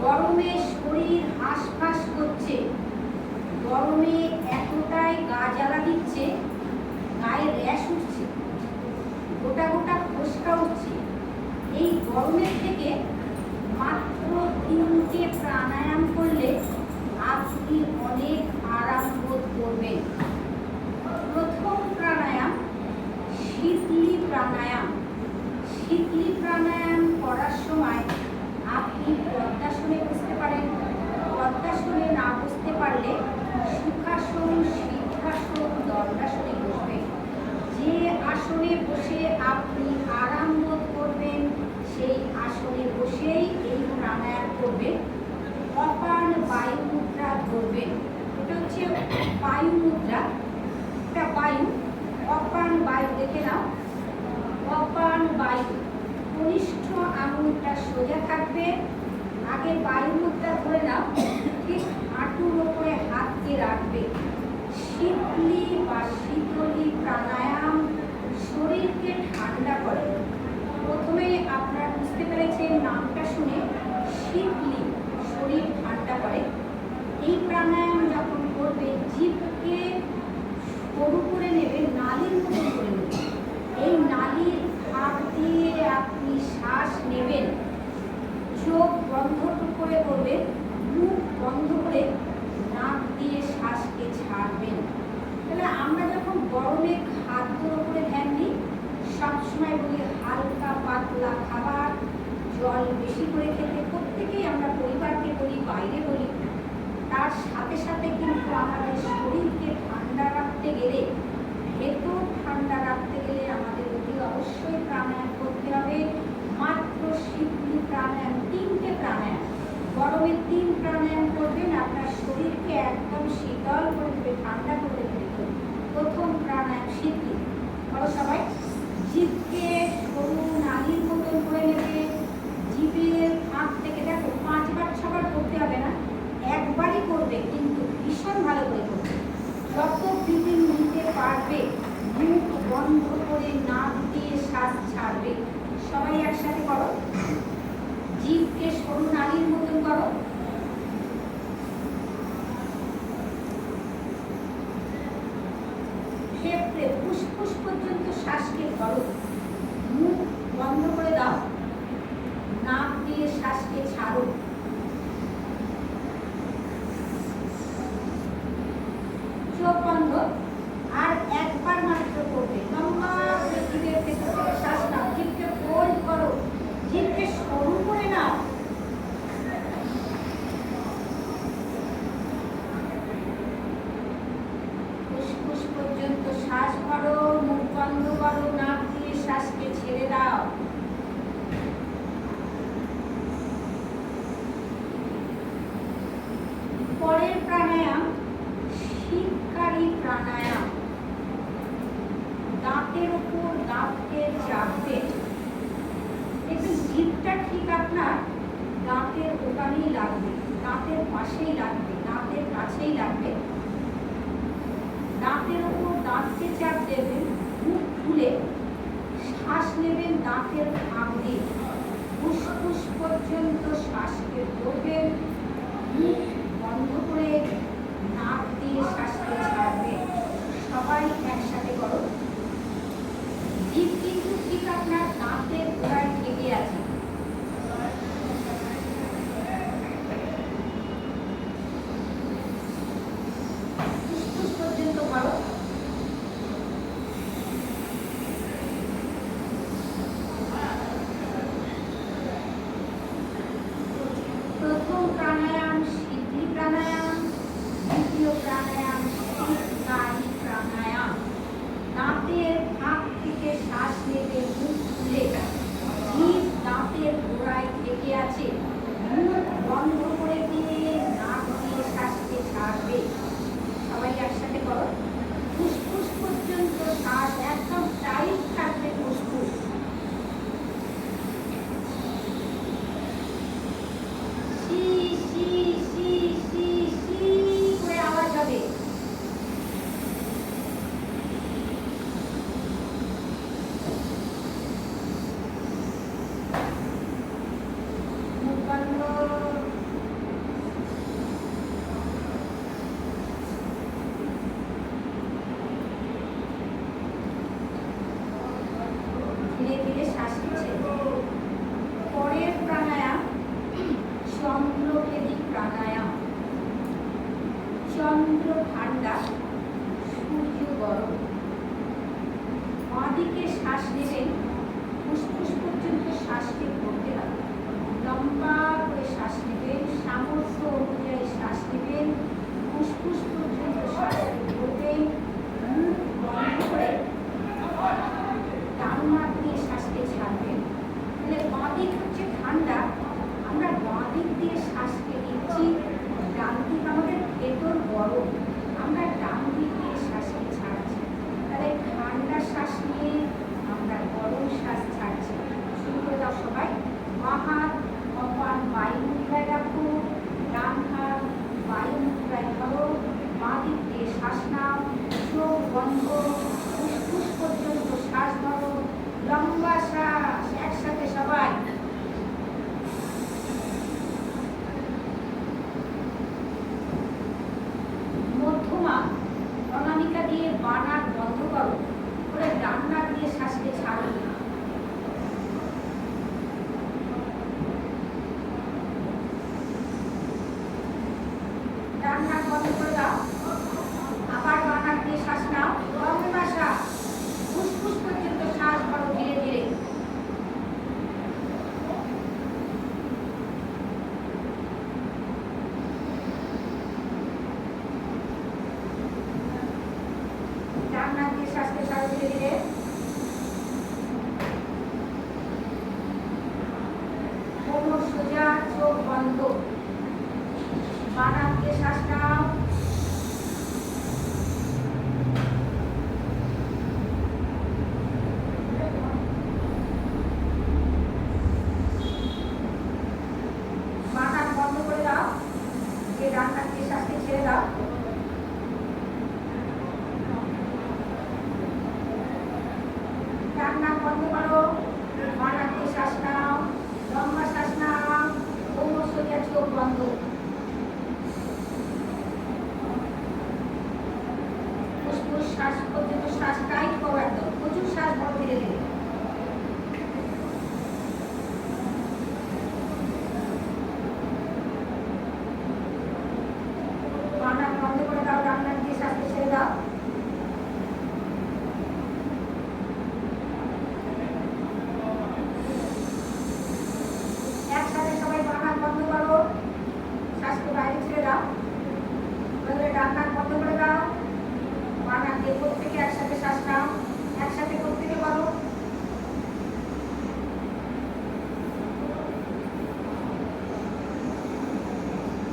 গরমে শরীর হাঁসফাঁস করছে, গরমে এতটাই গা জ্বালা দিচ্ছে, গায়ে র্যাশ উঠছে, গোটা গোটা ফোস্কা উঠছে, এই গরমের থেকে মাত্র 3টে প্রাণায়াম করলে আপনি অনেক আরাম বোধ করবেন। প্রথম প্রাণায়াম শীতলী প্রাণায়াম। শীতলী প্রাণায়াম করার সময় আপনি পদ্মাসনে বসতে পারেন। পদ্মাসনে না বসতে পারলে সুখাসন, সিদ্ধাসন, দণ্ডাসনে বসবেন। যে আসনে বসে আপনি আরাম বোধ করবেন সেই আসনে বসেই এই প্রাণায়াম করবেন। অপান বায়ু মুদ্রা ধরবেন। এটা হচ্ছে বায়ু মুদ্রা, এটা বায়ু। অপান বায়ু দেখে নাও। অপান বায়ু, কনিষ্ঠ আঙুলটা সোজা থাকবে। আগে বায়ু মুদ্রা ধরে নাও, ঠিক হাঁটুর ওপরে হাতকে রাখবে। শীতলী বা শীতলী প্রাণায়াম শরীরকে ঠান্ডা করে। প্রথমে আপনারা বুঝতে পেরেছেন নামটা শুনে, শীতলী শরীর ঠান্ডা করে। এই প্রাণায়াম যখন করবে জিভকে সরু করে নেবে, নালীর মতো করে নেবে। এই নালীর ভাগ দিয়ে আপনি শ্বাস নেবেন। চোখ বন্ধ করে করবেন, মুখ বন্ধ করে নাক দিয়ে শ্বাসকে ছাড়বেন। তাহলে আমরা যখন গরমে খাদ্যের উপরে ধ্যান দিই, সবসময় বলি হালকা পাতলা খাবার, জল বেশি করে খেতে। প্রত্যেকেই আমরা পরিবারকে বলি, বাইরে বলি। তার সাথে সাথে কিন্তু আমাদের শরীরকে ঠান্ডা রাখতে গেলে, ভেতর ঠান্ডা রাখতে গেলে আমাদের অতি অবশ্যই প্রাণায়াম করতে হবে। মাত্র শীতলী প্রাণায়াম, 3টে প্রাণায়াম। গরমে 3 প্রাণায়াম করবেন, আপনার শরীরকে একদম শীতল করে দেবে, ঠান্ডা করে দেবে। প্রথম প্রাণায়াম শীতলী। বলো সবাই। জিভকে সরু নালীর মতন করে নেবে। জিভের ফাঁক থেকে, দেখো 5 বার 6 বার করতে হবে না, একবারই করবে, কিন্তু ভীষণ ভালো করে করবে। যত ব্রিদিং নিতে পারবে, মুখ বন্ধ করে নাক দিয়ে শ্বাস ছাড়বে। সবাই একসাথে করো। জিভকে সরু নালীর মতন করো। ফেফড়ে ফুসফুস পর্যন্ত শ্বাসকে ধরো। মুখ বন্ধ করে দাও, নাক দিয়ে শ্বাসকে ছাড়ো। চোখ বন্ধ। আর একবার মাত্র করবে। লম্বা করে জিভের ভেতর থেকে শ্বাস নাও। জিভকে ফোল্ড করো, জিভকে সরু করে নাও। ফুসফুস পর্যন্ত শ্বাস ভরো, মুখ বন্ধ করো, নাক দিয়ে শ্বাসকে ছেড়ে দাও। পরের প্রাণায়াম শীতকারী প্রাণায়াম। দাঁতের উপর দাঁতকে চাপবে। একটু জিভটা ঠিক আপনার দাঁতের ওখানেই লাগবে, দাঁতের পাশেই লাগবে, দাঁতের কাছেই লাগবে। দাঁতের উপর দাঁতকে চাপ দেবেন, মুখ খুলে শ্বাস নেবেন দাঁতের ফাঁক দিয়ে। ফুসফুস পর্যন্ত শ্বাসকে ধরবেন, মুখ বন্ধ করে নাক দিয়ে শ্বাসকে ছাড়বেন। সবাই একসাথে করো। জিভ কিন্তু ঠিক আপনার দাঁতের গোড়ায় ঠেকে আছে। ফুসফুস পর্যন্ত করো। প্রথম প্রাণায়াম শীতলী প্রাণায়াম, দ্বিতীয় প্রাণায়াম শীতকারী প্রাণায়াম। দাঁতের ফাঁক থেকে শ্বাস নেবে, মুখ কোমর সোজা, চোখ বন্ধ। বাঁ নাক দিয়ে শ্বাস নাও। বাঁ নাক বন্ধ করে দাও, দিয়ে ডান নাক দিয়ে শ্বাসকে ছেড়ে দাও। ডান নাক বন্ধ করো, বাঁ নাক দিয়ে শ্বাস নাও, লম্বা শ্বাস নাও, কোমর সোজা, চোখ বন্ধ। ফুসফুস শ্বাস পর্যন্ত শ্বাস টাইট করো, একদম প্রচুর শ্বাস বড় ধীরে ধীরে। বাঁ নাক বন্ধ করে দাও, ডান নাক দিয়ে শ্বাসকে ছেড়ে দাও। একসাথে সবাই বাঁ নাক বন্ধ করো, শ্বাসকে বাইরে ছেড়ে দাও। ডান নাক বন্ধ করে দাও, বাঁ নাক দিয়ে প্রত্যেকে একসাথে শ্বাস নাও। একসাথে প্রত্যেকে করো।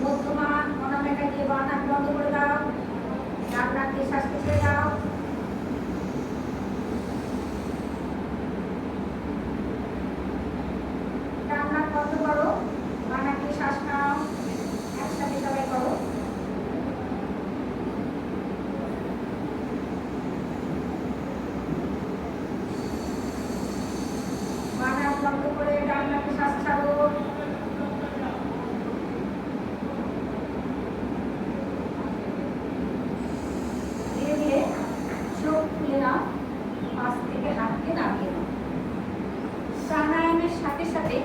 মধ্যমা অনামিকা দিয়ে বাঁ নাক বন্ধ করে দাও, ডান নাক দিয়ে শ্বাসকে ছেড়ে দাও। ডান নাক বন্ধ করো, বাঁ নাক দিয়ে শ্বাস নাও। একসাথে সবাই করো। বাঁ নাক বন্ধ করে ডান নাকে শ্বাস ছাড়ো। ধীরে ধীরে চোখ খুলে নাও, পাশ থেকে হাতকে নামিয়ে নাও। প্রাণায়ামের সাথে সাথে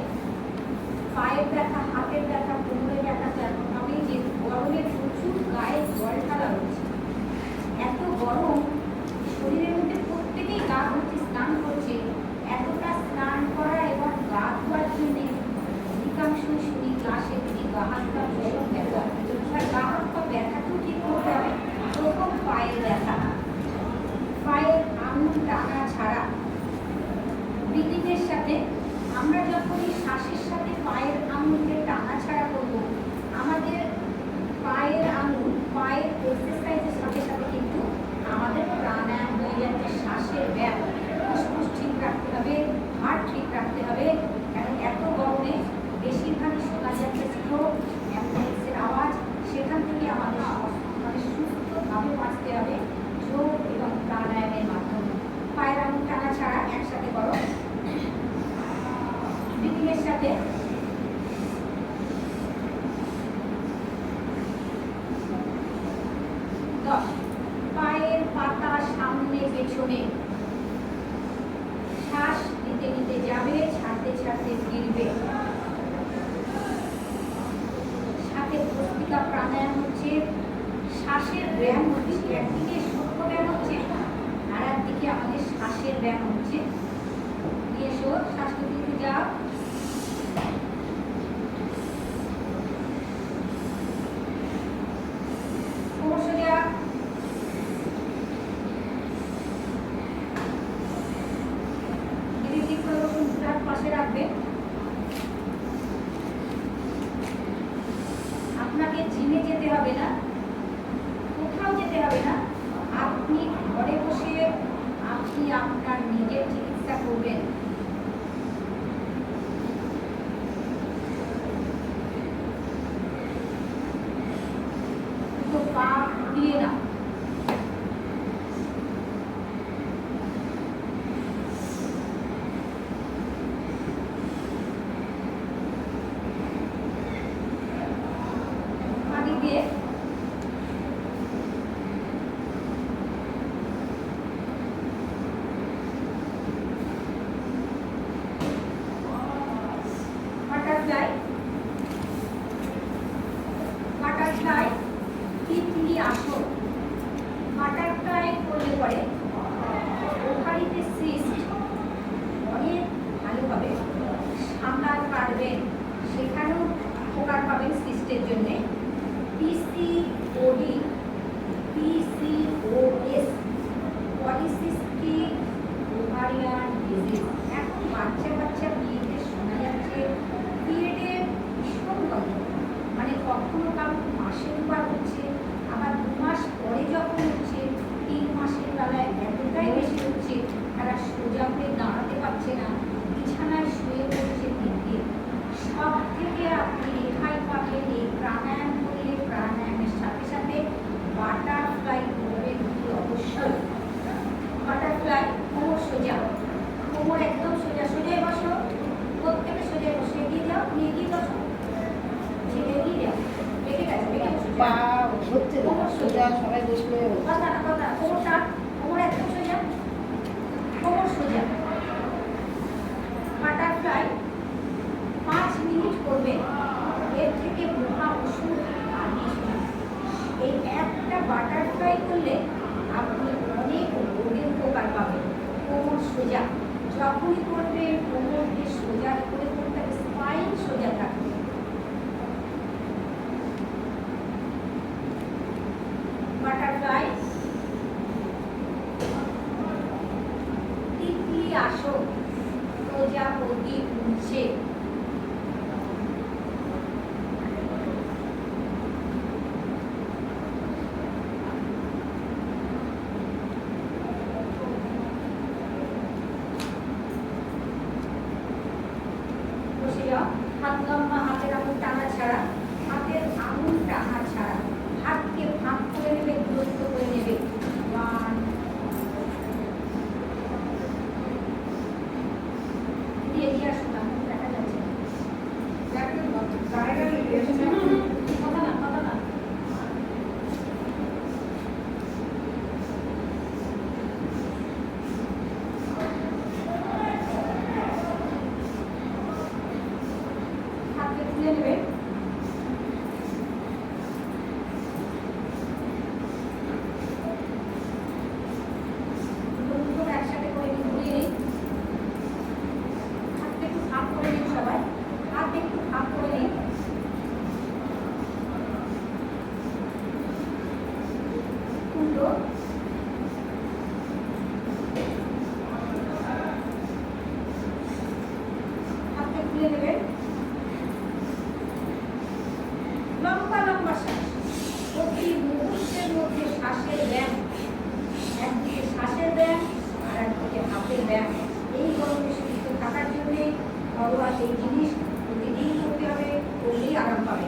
পায়ের ব্যথা, হাতের ব্যথা, কোমরের ব্যথা যেমন আমি যে গরমে প্রচুর গায়ে জল ঢালা হচ্ছে, এত গরম শরীরের মধ্যে প্রত্যেকেই গা হচ্ছে, স্নান করছে। এতটা স্নান করা এবং গা ধোয়ার জন্য অধিকাংশই শুনি ক্লাসে দিকে গা হাত পা ভীষণ ব্যথা। আর গা হাত পা ব্যথাকেও ঠিক করতে হবে। প্রথম পায়ের ব্যথা, পায়ের আঙুল টানা ছাড়া। ব্রিদিংয়ের সাথে আমরা যখন এই শ্বাসের সাথে পায়ের আঙুলকে টানা ছাড়া করবো, আমাদের পায়ের আঙুল পায়ের এক্সারসাইজের সাথে সাথে কিন্তু আমাদের প্রাণায়াম হয়ে যাচ্ছে, শ্বাসের ব্যায়াম। ফুসফুস ঠিক রাখতে হবে, হার্ট ঠিক রাখতে হবে। কারণ এত গরমে বেশিরভাগই শোনা যাচ্ছে স্ট্রোক, অ্যাম্বুলেন্সের আওয়াজ। সেখান থেকে আমাদের মানে সুস্থভাবে বাঁচতে হবে যোগ এবং প্রাণায়ামের মাধ্যমে। পায়ের আঙুল টানা ছাড়া একসাথে করো। ব্রিদিংয়ের সাথে পায়ের পাতা সামনে পেছনে, শ্বাস নিতে নিতে যাবে, ছাড়তে ছাড়তে ফিরবে। সাথে ভস্ত্রিকা প্রাণায়াম হচ্ছে, শ্বাসের ব্যায়াম হচ্ছে। একদিকে সূক্ষ্ম ব্যায়াম হচ্ছে, আর একদিকে আমাদের শ্বাসের ব্যায়াম হচ্ছে। এসো, শ্বাস নিতে যাও। কোমর সোজা, পাশে রাখবে। আপনাকে জিমে যেতে হবে না, কোথাও যেতে হবে না। আপনি ঘরে বসে আপনি আপনার নিজের চিকিৎসা করবেন। তো পা দিয়ে না, পানি দিয়ে বাটারফ্লাই, বাটারফ্লাই তিতলি আসন। বাটারফ্লাই করলে পরে ওভারিতে সিস্ট অনেক ভালোভাবে সামলাতে পারবেন, সেখানেও উপকার পাবেন সিস্টের জন্যে। PCOD, PCOS, polycystic ovarian disease. এখন বাচ্চা বাচ্চা মেয়েদের শোনা যাচ্ছে সোজা সবাই বসলে কথা না কথা, কোমরটা, কোমর একদম সোজা, কোমর সোজা। বাটারফ্লাই 5 মিনিট করবে, এর থেকে মহা ওষুধ আর কিছু না। এই একটা বাটারফ্লাই করলে আপনি অনেক রোগের উপকার পাবেন। কোমর সোজা, যখনই করবে কোমরকে সোজা করে করতে হবে, স্পাইন সোজা থাকবে। বাটারফ্লাই, তিতলি আসন, প্রজাপতি উঠছে। বসে যাও, হাত লম্বা, হাতের আঙুল টানা ছাড়া, হাতের আঙুল টানা ছাড়া, হাতকে ভাগ করে নেবে, দূরত্ব করে নেবে। 1 দিয়ে দিয়ে আসুন না, দেখা যাচ্ছে না। কথা না কথা না। হাতকে তুলে নেবে, দুটো একসাথে করে ঘুরিয়ে নিই। হাতটা একটু ভাগ করে নিন সবাই, হাত একটু ভাগ করে নিন। উল্টো, হাতটা তুলে নেবেন, লম্বা লম্বা শ্বাস। প্রতি মুহূর্তের মধ্যে শ্বাসের ব্যায়াম, একদিকে শ্বাসের ব্যায়াম আর একদিকে হাতের ব্যায়াম। এই গরমে সুস্থ থাকার জন্যে ঘরোয়া এই জিনিস প্রতিদিন করতে হবে, করলেই আরাম পাবে।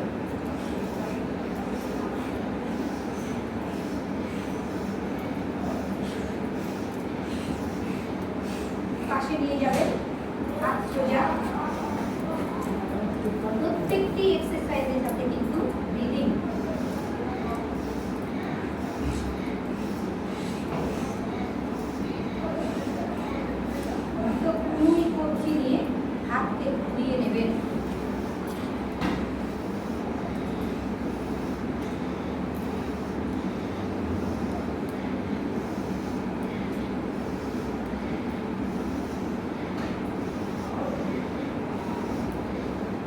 পাশে নিয়ে যাবেন, হাত সোজা। প্রত্যেকটি এক্সারসাইজের সাথে কিন্তু ব্রিদিং। তো কুড়ি কবজি নিয়ে হাতকে ঘুরিয়ে নেবেন।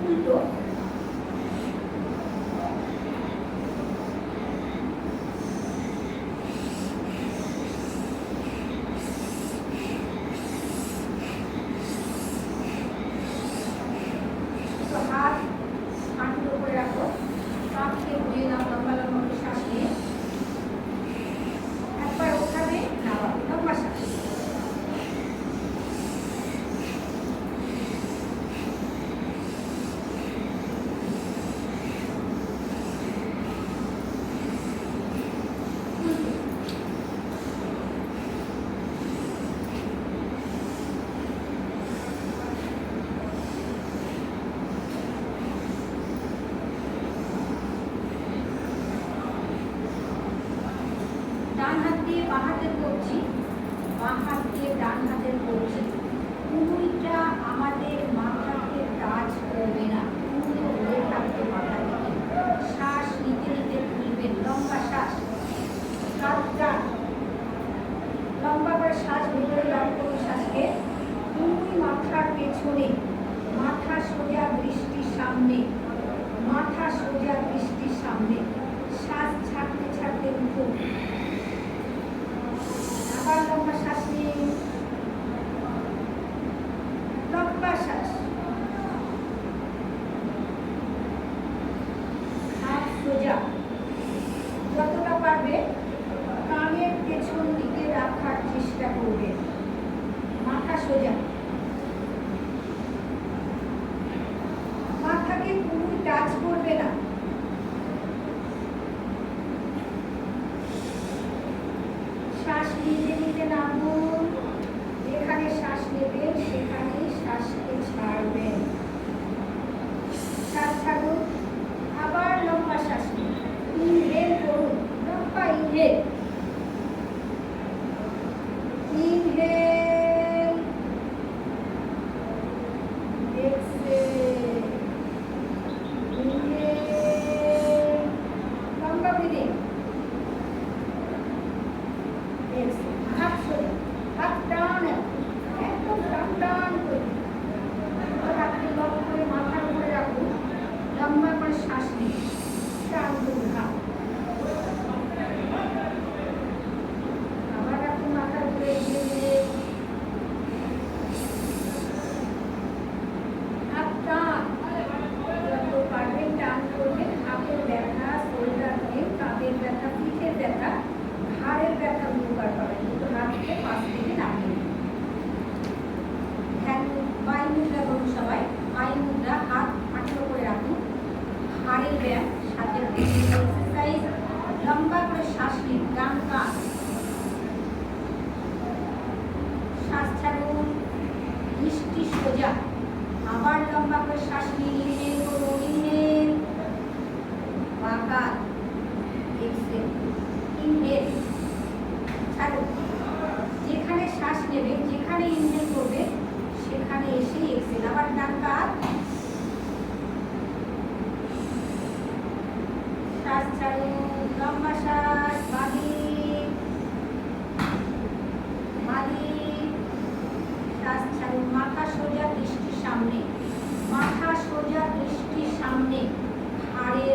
উল্টো, তো হাত হাঁটুর উপরে রাখো, হাতকে ঘুরিয়ে নাও, লম্বা লম্বা করে শ্বাস নিয়ে একবার ওখানে নামাবে, লম্বা শ্বাস। ডান হাত দিয়ে বাঁ হাতের কবজি, বাঁ হাত দিয়ে ডান হাতের কবজি। কুড়িটা আমাদের মাথাকে টাচ করবে না, কুড়ি ধরে থাকবে মাথা থেকে। শ্বাস নিতে নিতে তুলবেন, লম্বা শ্বাস, হাতটা লম্বা করে শ্বাস ভেতরে লক করুন শ্বাসকে। কুড়ি মাথার পেছনে, মাথা সোজা দৃষ্টির সামনে, মাথা সোজা দৃষ্টির সামনে। শ্বাস ছাড়তে ছাড়তে উঠুন, আবার লম্বা শ্বাস নিন,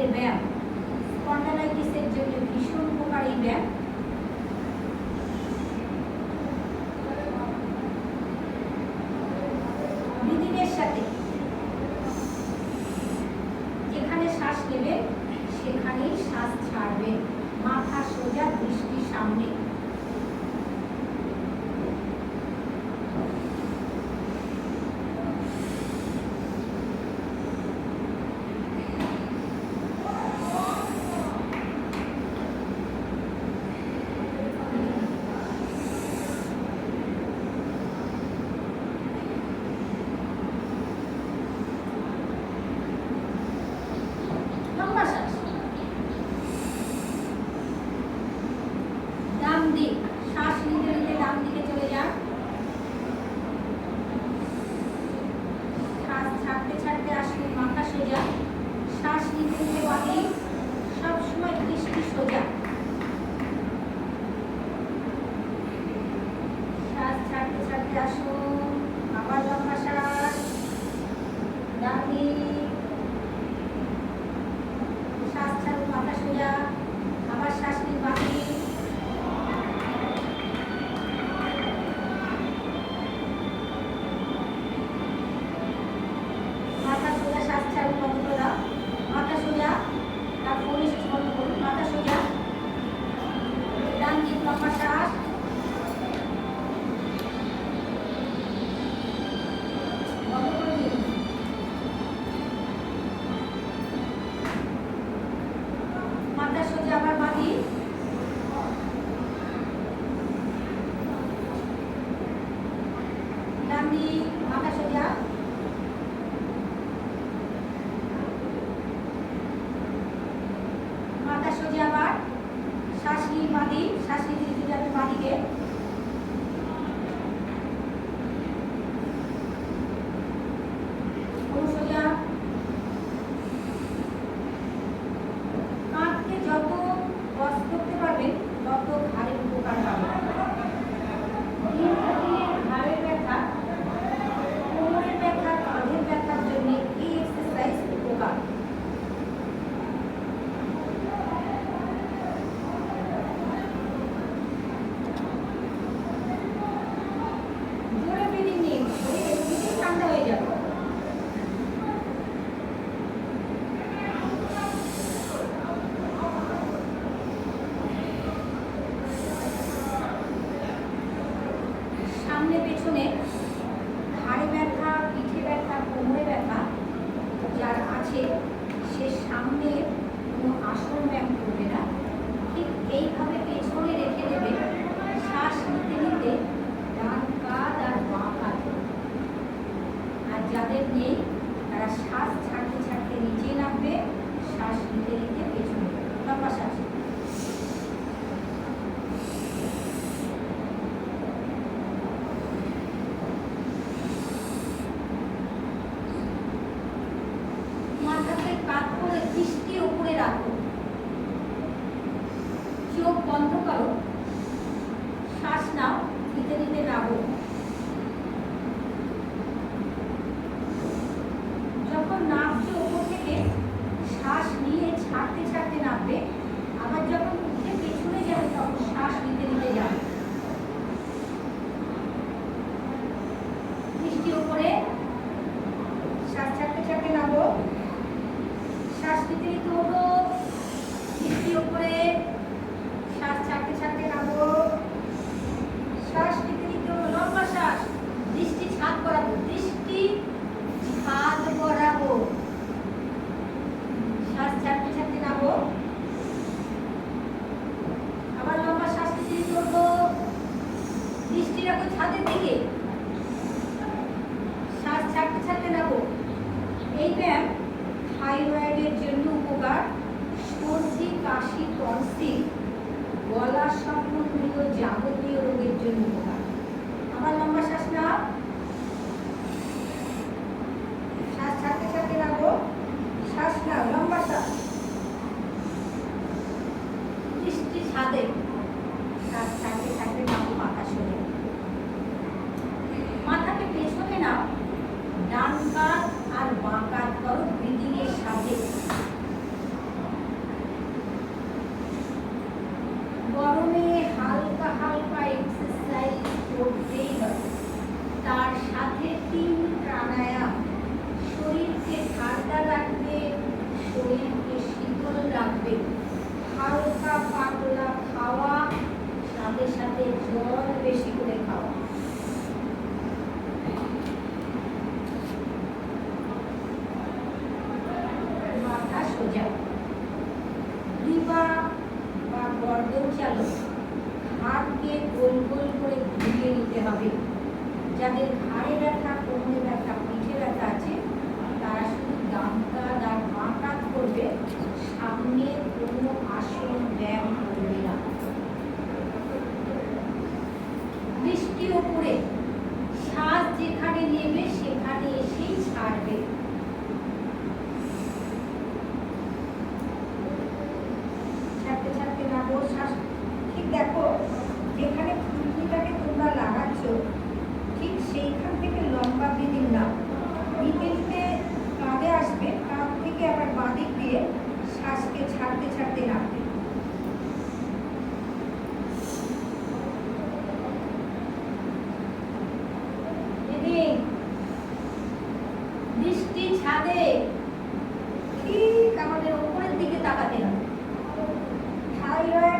ঘাড়ের ব্যায়াম, স্পন্ডালাইটিসের জন্য ভীষণ উপকারী ব্যায়াম। ব্রিদিংয়ের সাথে যেখানে শ্বাস নেবেন সেখানেই শ্বাস ছাড়বেন, মাথা সোজা, দৃষ্টি সামনে। লম্বা শ্বাস। ডান দিক, শ্বাস নিতে নিতে ডান দিকে চলে যান, শ্বাস ছাড়তে ছাড়তে আসুন মাথা সোজা, শ্বাস নিতে নিতে বাড়ি, সবসময় দৃষ্টি সোজা। শ্বাস ছাড়তে ছাড়তে আসুন, আবার লম্বা শ্বাস, ডান দিক, শ্বাস ছাড়ুন মাথা সোজা, আবার শ্বাস নিন বাড়ি, মাথা সোজা, শ্বাস ছাড়ুন বন্ধ করে দাও, মাথা সোজা, আর ফোন এসে বন্ধ করুন, মাথা সোজা, ডান দিক লম্বা শ্বাস, বন্ধ করে দিন, মাথা সোজা, আবার বাঁধি, ডান দিক মাথা সোজা, মাথা সোজা, আবার শ্বাস নিয়ে বাঁধি, শ্বাস নিতে নিতে যাবে বাঁদিকে, সোজা। কাঁধকে যত বস করতে পারবেন তত ঘাড়ের উপকার পাবেন। দীর্ঘদিনের ঘাড়ের ব্যথা, কোমরের ব্যথা, কাঁধের ব্যথার জন্য এই এক্সারসাইজ উপকার। জোরে ব্রিদিং নিন, ব্রিদিং ঠান্ডা হয়ে যাবে। সামনে পেছনে ঘাড়ে ব্যথা, পিঠে ব্যথা, কোমরে ব্যথা যার আছে সে সামনে কোনো আসন ব্যায়াম করবে না, ঠিক এইভাবে পেছনে রেখে দেবে, শ্বাস নিতে নিতে ডান কাঁধ আর বাঁ কাঁধ। আর যাদের নেই তারা শ্বাস ছাড়তে ছাড়তে নিচে নামবে, শ্বাস নিতে নিতে পেছনে, লম্বা শ্বাস। মাথাকে কাত করে দৃষ্টি উপরে রাখো, চোখ বন্ধ করো, শ্বাস নাও, নিতে নিতে নামো। যখন নামছো উপর থেকে শ্বাস নিয়ে ছাড়তে ছাড়তে নামবে, আবার যখন উঠে পেছনে যাবে তখন শ্বাস নিতে নিতে যাবে। দৃষ্টি উপরে, শ্বাস ছাড়তে ছাড়তে নামো, শ্বাস নিতে নিতে ওঠো, দৃষ্টি উপরে, শ্বাস ছাড়তে ছাড়তে নামো, শ্বাস নিতে নিতে ওঠো, লম্বা শ্বাস, দৃষ্টি ছাদ বরাবর, দৃষ্টি ছাদ বরাবর, শ্বাস ছাড়তে ছাড়তে নামো, আবার লম্বা শ্বাস নিতে নিতে ওঠো, দৃষ্টি রাখো ছাদের দিকে, শ্বাস ছাড়তে ছাড়তে নামো। এই ব্যায়াম থাইরয়েডের জন্য উপকার, সর্দি, কাশি, টনসিল, গলা সম্বন্ধীয় যাবতীয় রোগের জন্য উপকার। আবার লম্বা শ্বাস নাও, শ্বাস ছাড়তে ছাড়তে নামো, শ্বাস নাও, লম্বা শ্বাস, দৃষ্টি ছাদে, শ্বাস ছাড়তে ছাড়তে নামো, মাথা সোজা, মাথাকে পেছনে নাও, ডান কাঁধ আর বাঁ কাঁধ করো ব্রিদিং এর সাথে। সোজা। গ্রীবা বা গর্দন চালক ঘাড়কে গোল গোল করে ঘুরিয়ে নিতে হবে। যাদের ঘাড়ে ব্যথা, কোমরে ব্যথা, পিঠে ব্যথা আছে তারা শুধু ডান কাঁধ আর বাঁ কাঁধ করবে, সামনে কোনো আসন ব্যায়াম করবে না। দৃষ্টি ওপরে, শ্বাস যেখানে নেবে সেখানে এসেই ছাড়বে। ছাড়তে ছাড়তে নামো, শ্বাস ঠিক দেখো যেখানে ফুলকিটাকে তোমরা লাগাচ্ছ ঠিক সেইখান থেকে লম্বা ব্রিদিং নাও। নিতে নিতে কাঁধে আসবে, কাঁধ থেকে আবার বাঁদিক দিয়ে শ্বাসকে ছাড়তে ছাড়তে নামবে। দৃষ্টি ছাদে, ঠিক আমাদের উপরের দিকে তাকাতে হবে। থাইরয়েড